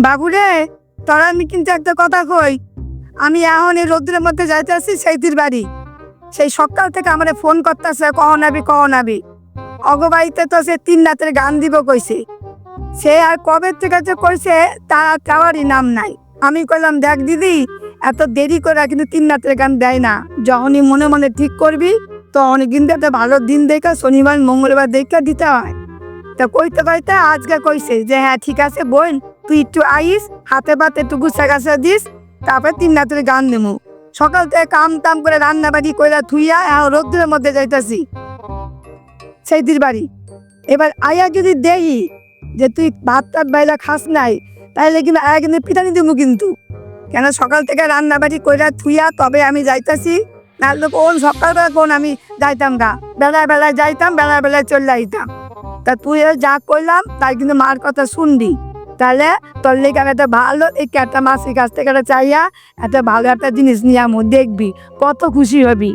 বাবুরে, তোরা আমি কিন্তু একটা কথা কই, আমি এখন এই রোদ্রের মধ্যে যাইতেছি সেইতির বাড়ি। সেই সকাল থেকে আমার ফোন করতেছে, কখন আবি কখন আবি। অগবাড়িতে তো সে 3 রাতের গান দিব কইছে। সে আর কবে থেকে যে কইছে তার কাওয়ারই নাম নাই। আমি কইলাম, দেখ দিদি, এত দেরি করে কিন্তু 3 রাতের গান দেয় না। যখনই মনে মনে ঠিক করবি তখনই কিন্তু একটা ভালো দিন দেখে, শনিবার মঙ্গলবার দেখে দিতে হয়। তা কইতে কইতে আজকে কইছে যে হ্যাঁ ঠিক আছে বোন, তুই একটু আইস, হাতে পাতে একটু গুছা গাছা দিস, তারপরে 3 রাতের গান দেবো। সকাল থেকে কাম টাম করে রান্না বাড়ি করে থুইয়া এখন রোদ্রের মধ্যে যাইতাছি সেইদির বাড়ি। এবার আয়া যদি দেখি যে তুই ভাত টাত বাইরা খাস নাই, তাহলে কিন্তু আয়া কিন্তু পিটানি দেবো কিন্তু। কেন সকাল থেকে রান্না বাড়ি কইরা থুইয়া তবে আমি যাইতাছি, নাহলে কোন সকালবেলা কোন আমি যাইতাম গা, বেলায় বেলায় যাইতাম, বেলায় বেলায় চলে যাইতাম। তা তুই যা করলাম তাই কিন্তু মার কথা শুনবি, তাহলে তোর লেগে আমি একটা ভালো এই একটা মাসির কাছ থেকে একটা চাইয়া একটা ভালো একটা জিনিস নিয়ে আমি দেখবি, কত খুশি হবি।